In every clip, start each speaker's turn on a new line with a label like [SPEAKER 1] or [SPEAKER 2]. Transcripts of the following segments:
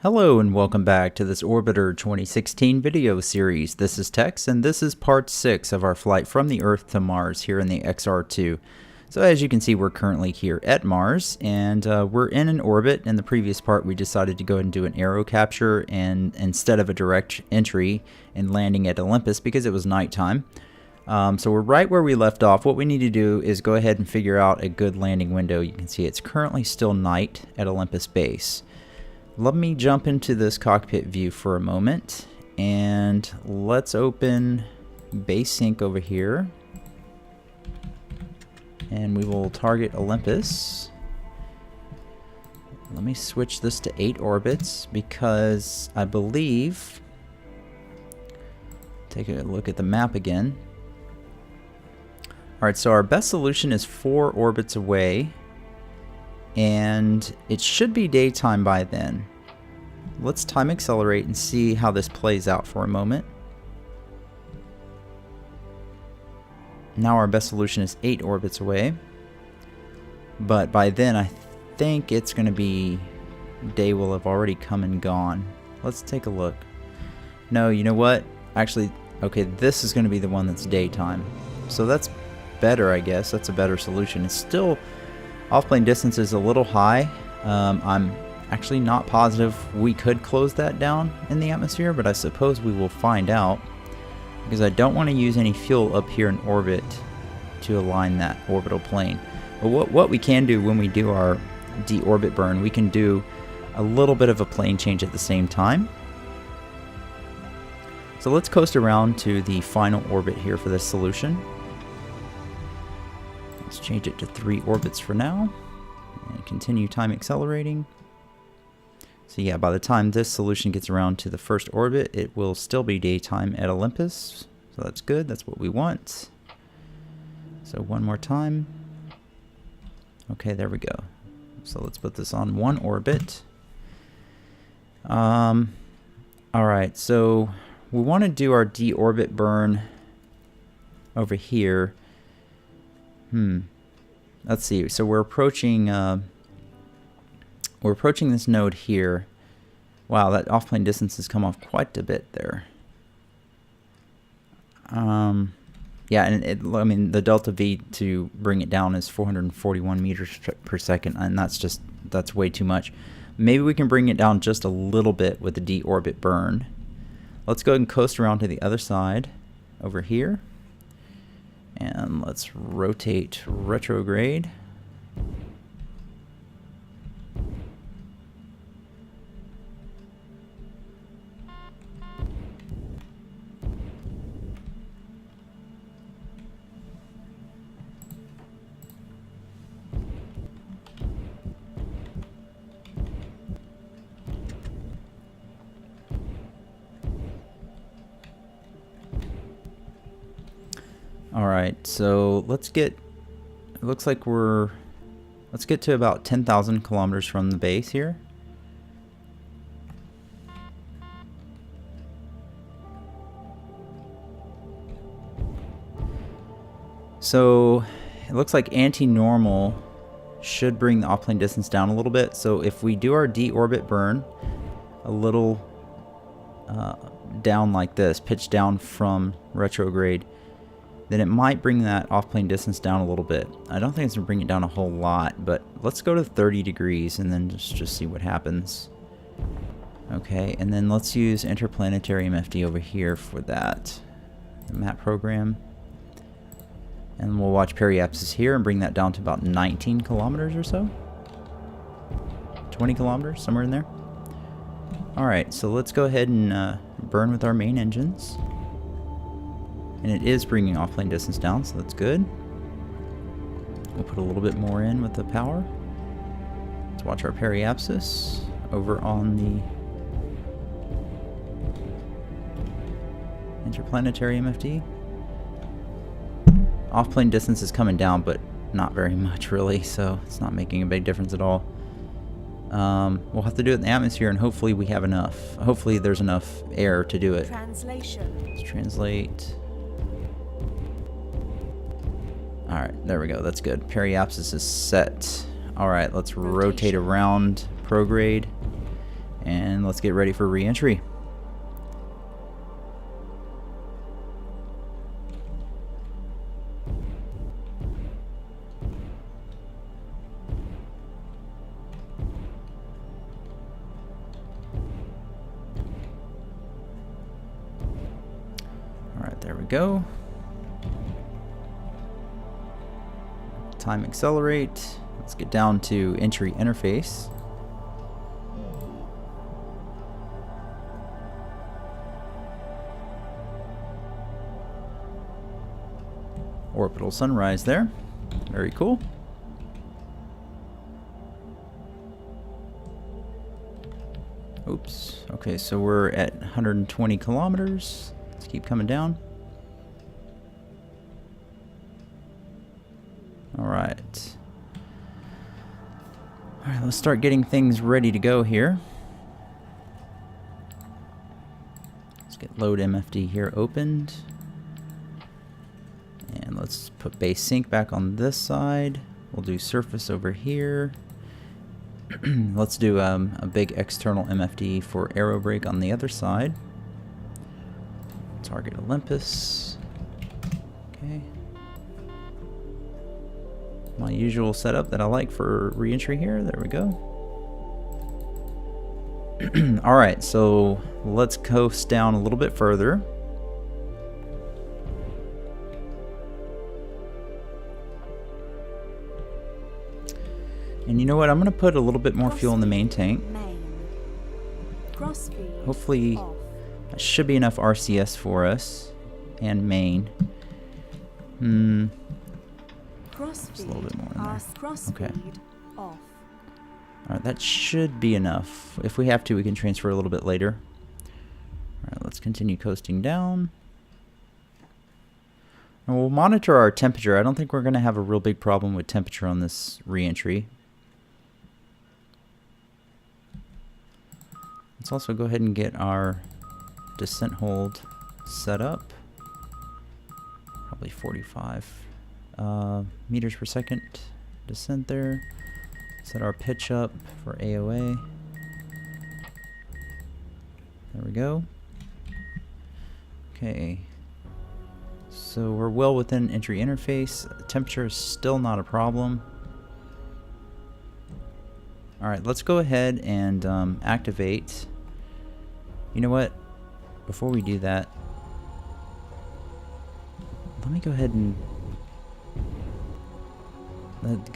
[SPEAKER 1] Hello and welcome back to this Orbiter 2016 video series. This is Tex and this is part 6 of our flight from the Earth to Mars here in the XR2. So as you can see, we're currently here at Mars and we're in an orbit. In the previous part we decided to go ahead and do an aero capture and instead of a direct entry and landing at Olympus because it was nighttime. So we're right where we left off. What we need to do is go ahead and figure out a good landing window. You can see it's currently still night at Olympus base. Let me jump into this cockpit view for a moment and let's open base sync over here and we will target Olympus. Let me switch this to 8 orbits because I believe, take a look at the map again. Alright, so our best solution is 4 orbits away and it should be daytime by then. Let's time accelerate and see how this plays out for a moment. Now our best solution is 8 orbits away, but by then I think it's going to be day will have already come and gone. Let's take a look. No, you know what? Actually, okay, this is going to be the one that's daytime. So that's better, I guess. That's a better solution. It's still off-plane distance is a little high. I'm actually not positive we could close that down in the atmosphere, but I suppose we will find out because I don't want to use any fuel up here in orbit to align that orbital plane. But what we can do when we do our deorbit burn, we can do a little bit of a plane change at the same time. So let's coast around to the final orbit here for this solution. Let's change it to 3 orbits for now and continue time accelerating. So yeah, by the time this solution gets around to the first orbit, it will still be daytime at Olympus. So that's good, that's what we want. So one more time. Okay, there we go. So let's put this on 1 orbit. Alright, so we want to do our deorbit burn over here. Let's see. So we're approaching this node here. Wow, that off-plane distance has come off quite a bit there. Yeah, and I mean the delta V to bring it down is 441 meters per second, and that's way too much. Maybe we can bring it down just a little bit with the deorbit burn. Let's go ahead and coast around to the other side over here. And let's rotate retrograde. Alright, so let's get, it looks like let's get to about 10,000 kilometers from the base here. So it looks like anti-normal should bring the off-plane distance down a little bit. So if we do our deorbit burn a little down like this, pitch down from retrograde, then it might bring that off-plane distance down a little bit. I don't think it's going to bring it down a whole lot, but let's go to 30 degrees and then just see what happens. Okay, and then let's use interplanetary MFD over here for that map program. And we'll watch periapsis here and bring that down to about 19 kilometers or so. 20 kilometers, somewhere in there. Alright, so let's go ahead and burn with our main engines. And it is bringing off-plane distance down, so that's good. We'll put a little bit more in with the power. Let's watch our periapsis over on the interplanetary MFD. Off-plane distance is coming down, but not very much really, so it's not making a big difference at all. We'll have to do it in the atmosphere, and hopefully we have enough. Hopefully there's enough air to do it.
[SPEAKER 2] Translation.
[SPEAKER 1] Let's translate. Alright, there we go. That's good. Periapsis is set. Alright, let's rotate around prograde. And and let's get ready for re-entry. Alright, there we go. Time accelerate. Let's get down to entry interface. Orbital sunrise there. Very cool. Oops. Okay, so we're at 120 kilometers. Let's keep coming down. Alright. Alright, let's start getting things ready to go here. Let's get load MFD here opened. And let's put base sync back on this side. We'll do surface over here. Let's do a big external MFD for aero brake on the other side. Target Olympus. Okay. My usual setup that I like for re-entry here. There we go. Alright, so let's coast down a little bit further. And you know what? I'm going to put a little bit more fuel in the main tank. Hopefully, that should be enough RCS for us. And main. Just a little bit more in there. Okay. Alright, that should be enough. If we have to, we can transfer a little bit later. Alright, let's continue coasting down. And we'll monitor our temperature. I don't think we're going to have a real big problem with temperature on this re-entry. Let's also go ahead and get our descent hold set up. Probably 45 meters per second descent there. Set our pitch up for AOA. There we go. Okay. So we're well within entry interface. Temperature is still not a problem. Alright, let's go ahead and activate. You know what? Before we do that, let me go ahead and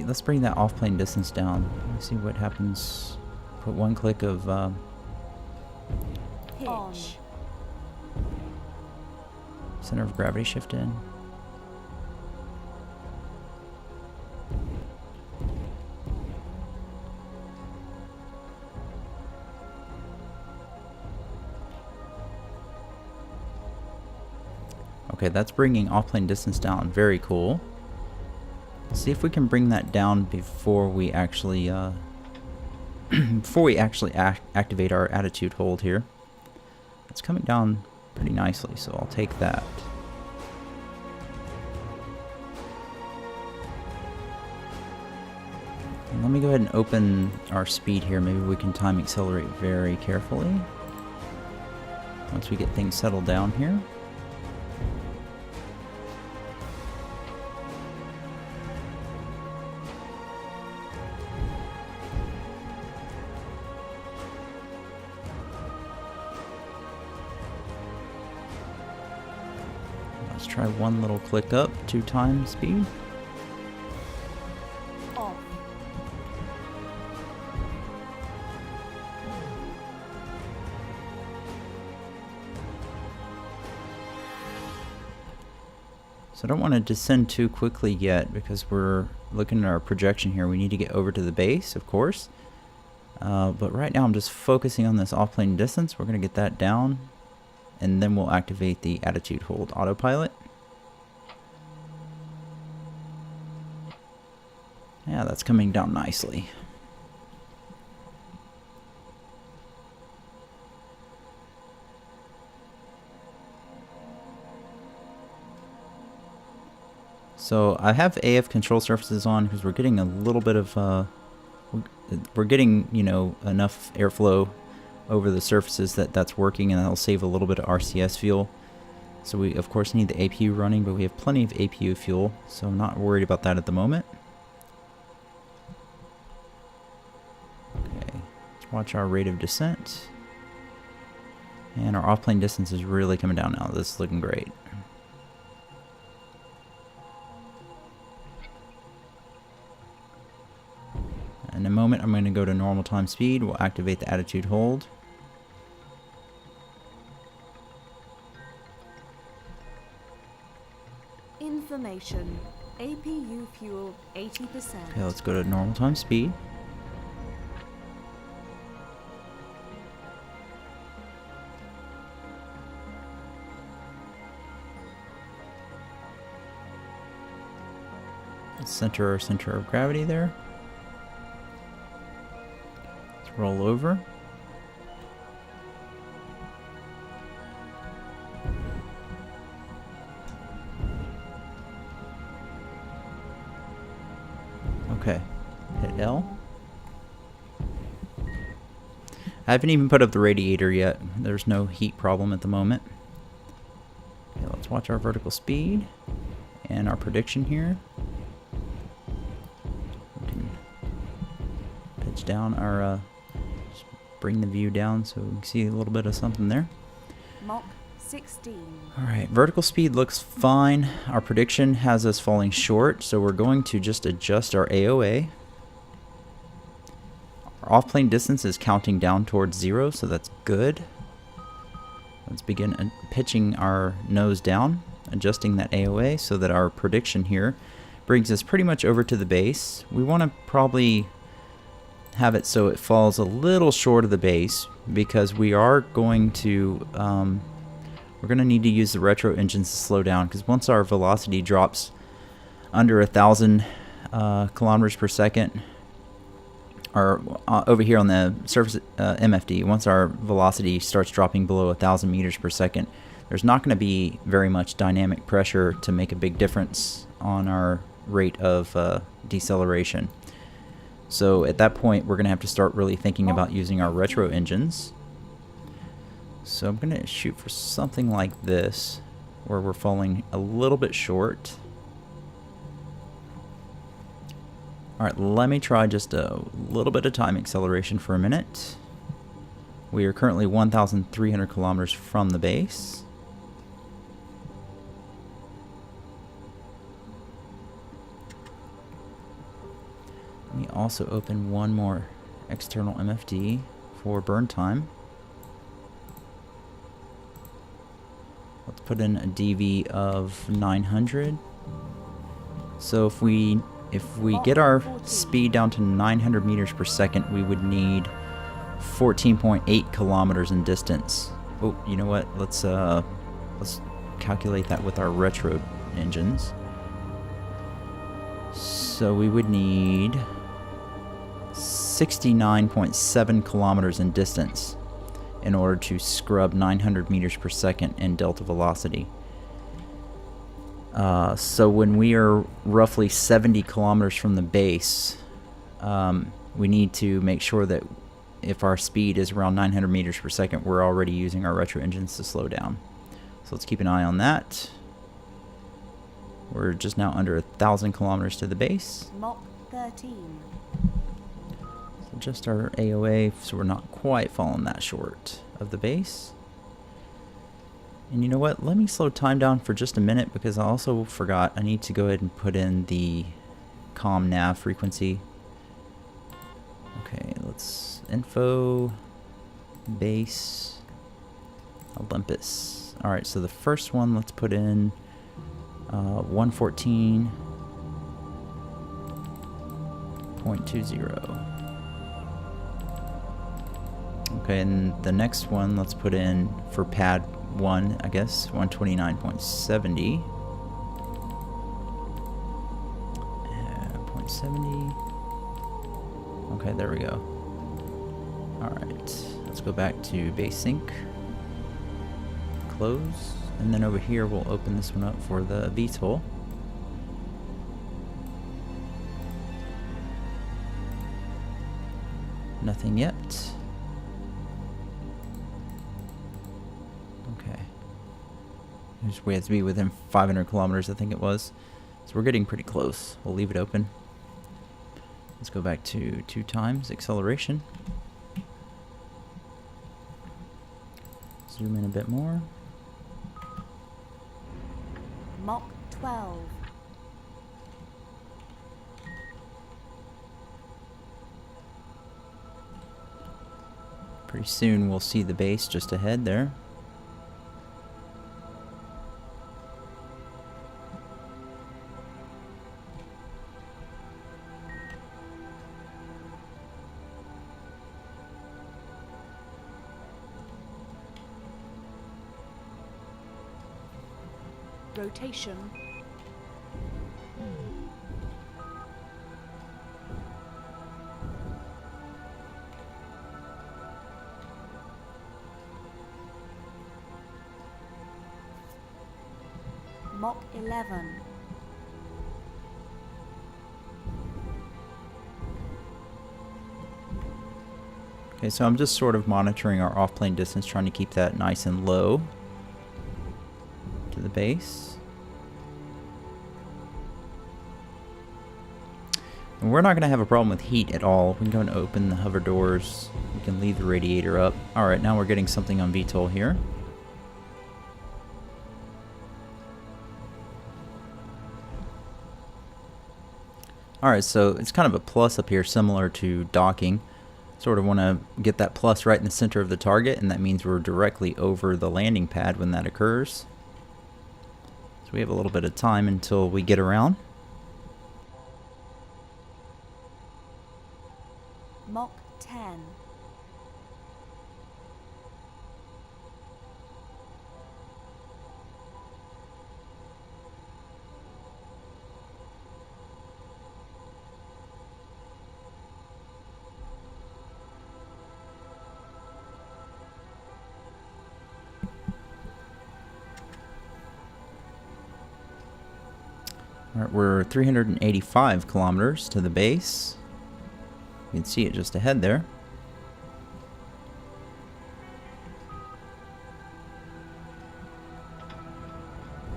[SPEAKER 1] let's bring that off-plane distance down. Let me see what happens. Put one click of
[SPEAKER 2] pitch.
[SPEAKER 1] Center of gravity shift in. Okay, that's bringing off-plane distance down. Very cool. Let's see if we can bring that down before we actually activate our attitude hold here. It's coming down pretty nicely, so I'll take that. And let me go ahead and open our speed here. Maybe we can time accelerate very carefully once we get things settled down here. Let's try one little click up, 2 times speed.
[SPEAKER 2] Off.
[SPEAKER 1] So I don't want to descend too quickly yet because we're looking at our projection here. We need to get over to the base, of course. But right now I'm just focusing on this off-plane distance. We're going to get that down. And then we'll activate the attitude hold autopilot. Yeah, that's coming down nicely. So I have AF control surfaces on because we're getting a little bit of we're getting, you know, enough airflow over the surfaces that's working, and that'll save a little bit of RCS fuel. So we of course need the APU running, but we have plenty of APU fuel, so I'm not worried about that at the moment. Okay, let's watch our rate of descent. And our off-plane distance is really coming down now. This is looking great. In a moment, I'm going to go to normal time speed. We'll activate the attitude hold.
[SPEAKER 2] Information. APU fuel 80%.
[SPEAKER 1] Okay, let's go to normal time speed. Let's center our center of gravity there. Let's roll over. Okay, hit L. I haven't even put up the radiator yet. There's no heat problem at the moment. Okay, let's watch our vertical speed and our prediction here. We can pitch down our, just bring the view down so we can see a little bit of something there.
[SPEAKER 2] Mach 16.
[SPEAKER 1] Alright, vertical speed looks fine. Our prediction has us falling short, so we're going to just adjust our AOA. Our off-plane distance is counting down towards 0, so that's good. Let's begin pitching our nose down, adjusting that AOA so that our prediction here brings us pretty much over to the base. We want to probably have it so it falls a little short of the base, because we are going to we're going to need to use the retro engines to slow down, because once our velocity drops under 1,000 kilometers per second, or over here on the surface MFD, once our velocity starts dropping below 1,000 meters per second, there's not going to be very much dynamic pressure to make a big difference on our rate of deceleration. So at that point, we're going to have to start really thinking about using our retro engines. So I'm going to shoot for something like this, where we're falling a little bit short. Alright, let me try just a little bit of time acceleration for a minute. We are currently 1,300 kilometers from the base. Let me also open one more external MFD for burn time. Let's put in a DV of 900. So if we get our speed down to 900 meters per second, we would need 14.8 kilometers in distance. Oh, you know what? Let's calculate that with our retro engines. So we would need 69.7 kilometers in distance in order to scrub 900 meters per second in delta velocity. So when we are roughly 70 kilometers from the base, we need to make sure that if our speed is around 900 meters per second, we're already using our retro engines to slow down. So let's keep an eye on that. We're just now under 1,000 kilometers to the base.
[SPEAKER 2] Mach 13.
[SPEAKER 1] So just our AOA, so we're not quite falling that short of the base. And you know what? Let me slow time down for just a minute, because I also forgot I need to go ahead and put in the comm nav frequency. Okay, let's info base Olympus. Alright, so the first one, let's put in 114.20. Okay, and the next one, let's put in for pad 1, I guess, 129.70. 0.70. Okay, there we go. Alright, let's go back to base sync. Close. And then over here, we'll open this one up for the VTOL. Nothing yet. We have to be within 500 kilometers, I think it was. So we're getting pretty close. We'll leave it open. Let's go back to 2 times acceleration. Zoom in a bit more.
[SPEAKER 2] Mach 12.
[SPEAKER 1] Pretty soon we'll see the base just ahead there.
[SPEAKER 2] Rotation. Mach 11.
[SPEAKER 1] Okay, so I'm just sort of monitoring our off-plane distance, trying to keep that nice and low to the base. And we're not going to have a problem with heat at all. We can go and open the hover doors. We can leave the radiator up. Alright, now we're getting something on VTOL here. Alright, so it's kind of a plus up here, similar to docking. Sort of want to get that plus right in the center of the target, and that means we're directly over the landing pad when that occurs. So we have a little bit of time until we get around.
[SPEAKER 2] Mach 10.
[SPEAKER 1] Alright, we're 385 kilometers to the base. You can see it just ahead there.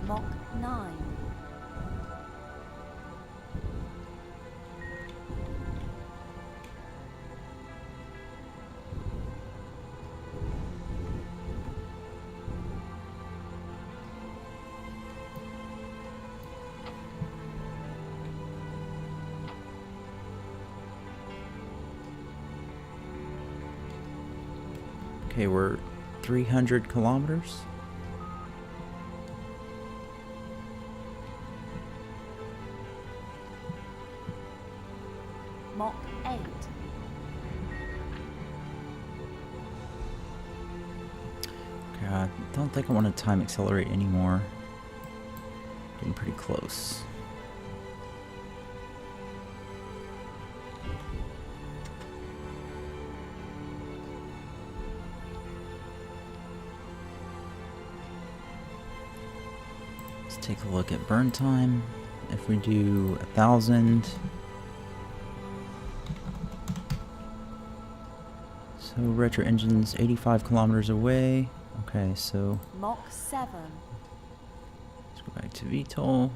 [SPEAKER 2] Mach 9.
[SPEAKER 1] Okay, we're 300 kilometers.
[SPEAKER 2] Mach 8.
[SPEAKER 1] Okay, I don't think I want to time accelerate anymore. Getting pretty close. Let's take a look at burn time. If we do 1,000. So retro engine's 85 kilometers away. Okay, so
[SPEAKER 2] Mach 7.
[SPEAKER 1] let's go back to VTOL.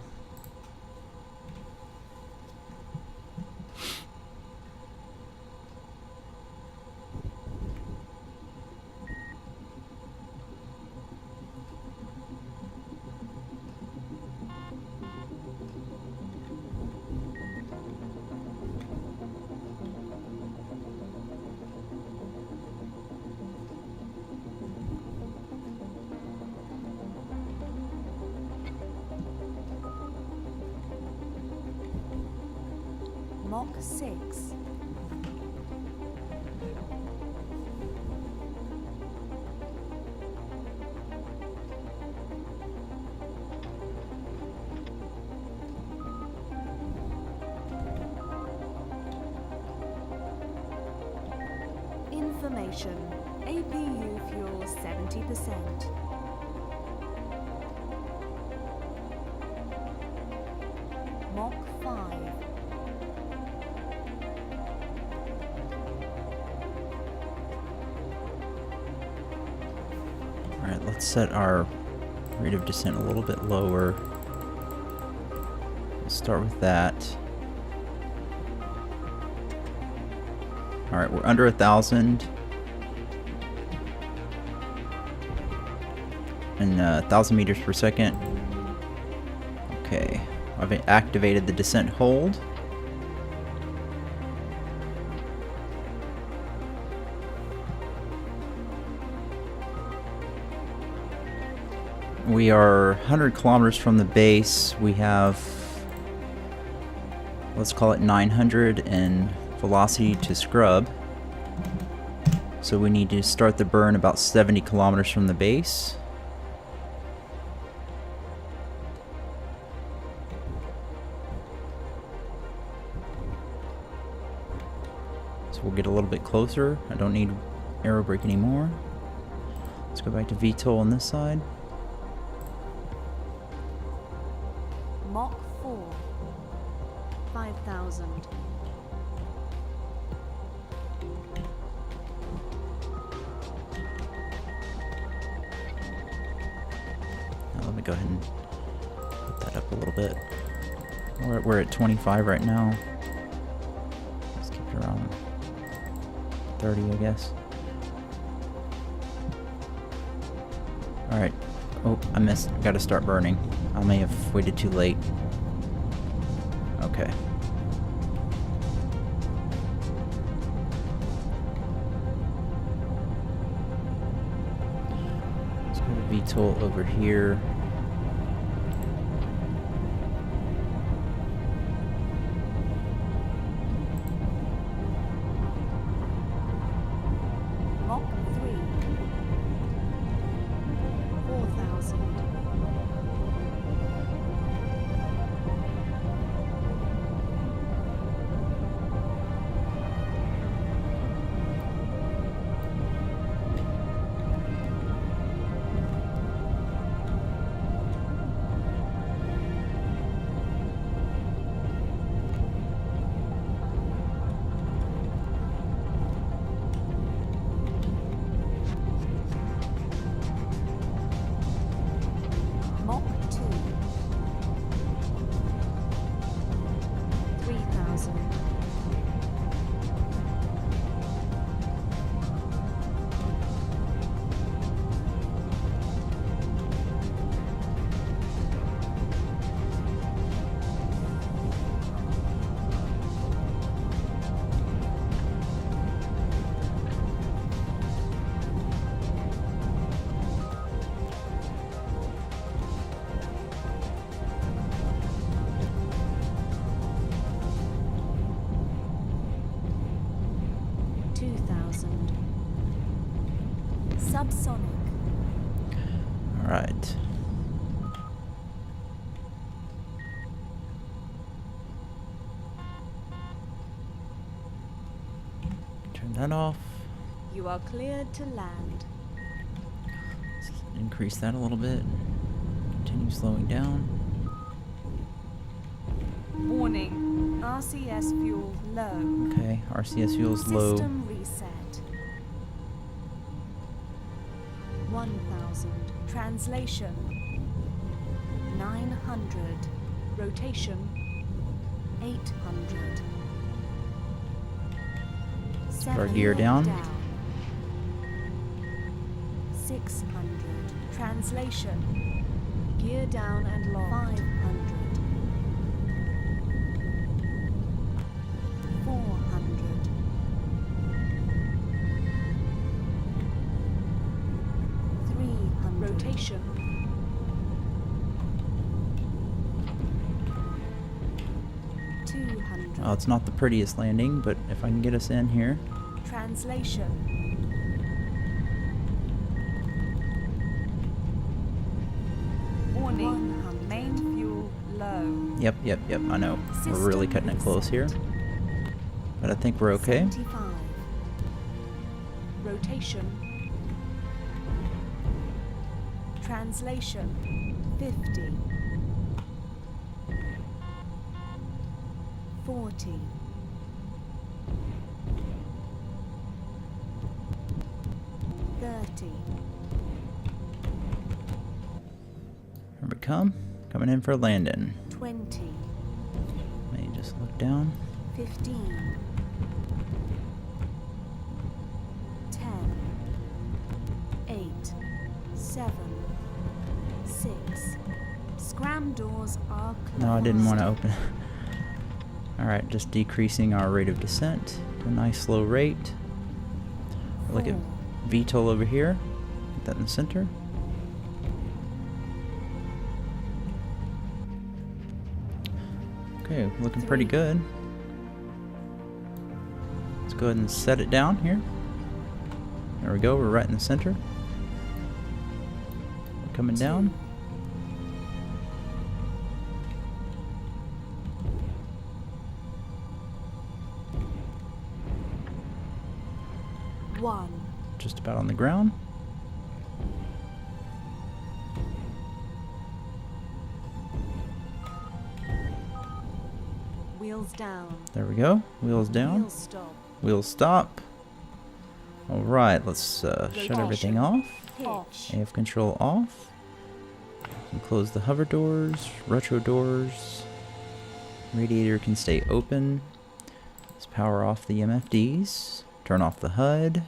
[SPEAKER 2] Mach 6. Information. APU fuel 70%. Mach 5.
[SPEAKER 1] Alright, let's set our Rate of descent a little bit lower. We'll start with that. Alright, we're under 1,000. And 1,000 meters per second. Okay, I've activated the descent hold. We are 100 kilometers from the base. We have, let's call it 900 in velocity to scrub. So we need to start the burn about 70 kilometers from the base. So we'll get a little bit closer. I don't need aero brake anymore. Let's go back to VTOL on this side.
[SPEAKER 2] Mach 4. 5,000.
[SPEAKER 1] Now let me go ahead and put that up a little bit. We're at 25 right now. Let's keep it around 30, I guess. Alright. Oh, I missed. I gotta start burning. I may have waited too late. Okay. Let's go to VTOL over here.
[SPEAKER 2] Mach 3. 4,000. Mach 2. 3,000. Subsonic.
[SPEAKER 1] Alright. Turn that off.
[SPEAKER 2] You are cleared to land.
[SPEAKER 1] Let's increase that a little bit. Continue slowing down.
[SPEAKER 2] Warning. RCS fuel low.
[SPEAKER 1] Okay, RCS fuel is low.
[SPEAKER 2] System reset. 1,000. Translation. 900. Rotation. 800.
[SPEAKER 1] Put our gear down.
[SPEAKER 2] 600. Translation. Gear down and lock. 500. 400. 300. Rotation. 200.
[SPEAKER 1] Oh, it's not the prettiest landing, but if I can get us in here.
[SPEAKER 2] Translation. Warning. Main fuel low.
[SPEAKER 1] Yep, I know. We're really
[SPEAKER 2] System
[SPEAKER 1] cutting it close here.
[SPEAKER 2] reset.
[SPEAKER 1] But I think we're okay.
[SPEAKER 2] 75. Rotation. Translation. 50. 40. 30.
[SPEAKER 1] come. Coming in for landing.
[SPEAKER 2] 20.
[SPEAKER 1] Let me just look down.
[SPEAKER 2] 15. 10. 8. 7. 6. Scram doors are closed.
[SPEAKER 1] No, I didn't want to open. Alright, just decreasing our rate of descent to a nice slow rate. Look at
[SPEAKER 2] 4.
[SPEAKER 1] VTOL over here. Get that in the center. Okay, looking pretty
[SPEAKER 2] 3.
[SPEAKER 1] good. Let's go ahead and set it down here. There we go, we're right in the center. Coming down.
[SPEAKER 2] 1.
[SPEAKER 1] Just about on the ground.
[SPEAKER 2] Wheels down.
[SPEAKER 1] There we go. Wheels down.
[SPEAKER 2] Wheels stop.
[SPEAKER 1] Wheels stop. Alright, let's shut everything off.
[SPEAKER 2] Pitch.
[SPEAKER 1] AF control off. You can close the hover doors, retro doors. Radiator can stay open. Let's power off the MFDs. Turn off the HUD.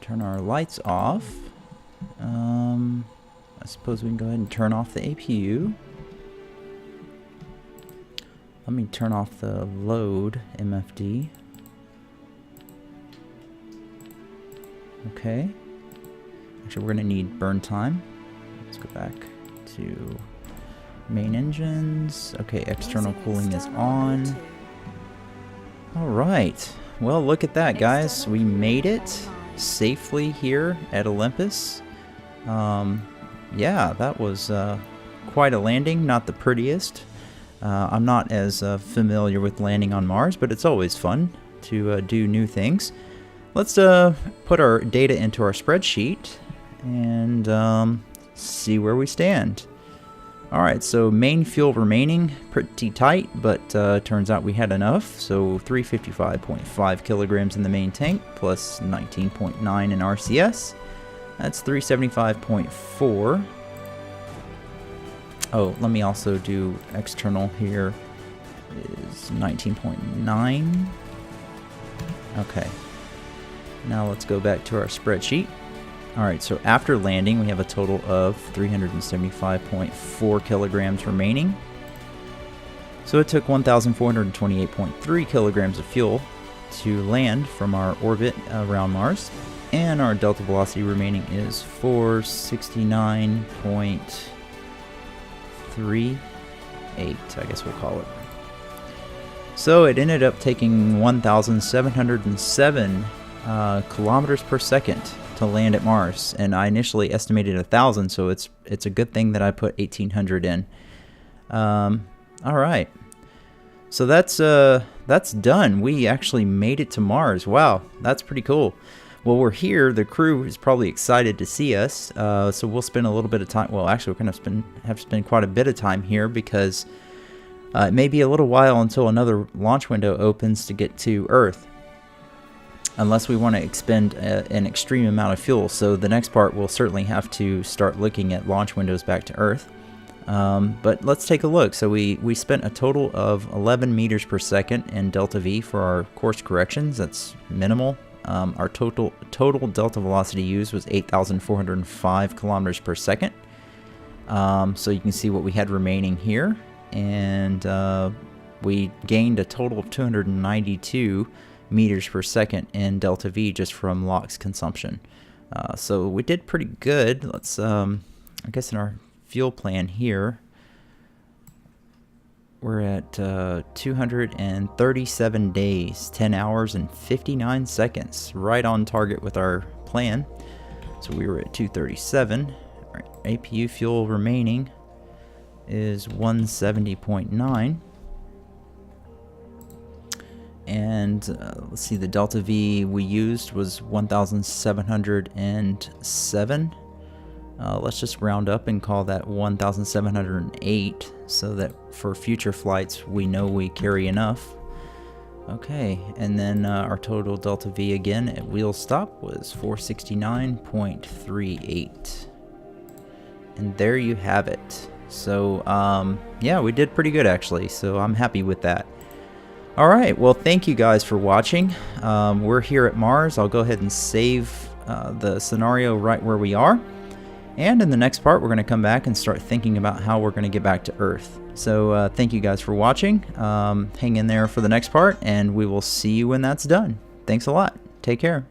[SPEAKER 1] Turn our lights off. I suppose we can go ahead and turn off the APU. Let me turn off the load MFD. Okay. Actually, we're going to need burn time. Let's go back to main engines. Okay, external cooling is on. Alright. Well, look at that, guys. We made it safely here at Olympus. Yeah, that was quite a landing. Not the prettiest. I'm not as familiar with landing on Mars, but it's always fun to do new things. Let's put our data into our spreadsheet and see where we stand. Alright, so main fuel remaining, pretty tight, but turns out we had enough. So 355.5 kilograms in the main tank, plus 19.9 in RCS. That's 375.4. Oh, let me also do external here. Is 19.9. Okay. Now let's go back to our spreadsheet. Alright, so after landing, we have a total of 375.4 kilograms remaining. So it took 1,428.3 kilograms of fuel to land from our orbit around Mars. And our delta velocity remaining is 469.38, I guess we'll call it. So it ended up taking 1,707 kilometers per second to land at Mars, and I initially estimated 1,000, so it's a good thing that I put 1,800 in. All right, so that's done. We actually made it to Mars. Wow, that's pretty cool. Well, we're here. The crew is probably excited to see us, so we'll spend a little bit of time. Well, actually, we're gonna have to spend quite a bit of time here because it may be a little while until another launch window opens to get to Earth, unless we want to expend an extreme amount of fuel. So the next part, we'll certainly have to start looking at launch windows back to Earth. But let's take a look. So we spent a total of 11 meters per second in delta V for our course corrections. That's minimal. Our total delta velocity used was 8,405 kilometers per second. So you can see what we had remaining here. And we gained a total of 292 meters per second in delta V just from LOX consumption. So we did pretty good. Let's, I guess in our fuel plan here, we're at 237 days, 10 hours and 59 seconds, right on target with our plan. So we were at 237. Our APU fuel remaining is 170.9. And let's see, the delta V we used was 1,707. Let's just round up and call that 1,708 so that for future flights we know we carry enough. Okay, and then our total delta V again at wheel stop was 469.38. And there you have it. So, yeah, we did pretty good actually, so I'm happy with that. Alright, well thank you guys for watching. We're here at Mars. I'll go ahead and save the scenario right where we are. And in the next part, we're going to come back and start thinking about how we're going to get back to Earth. So thank you guys for watching. Hang in there for the next part, and we will see you when that's done. Thanks a lot. Take care.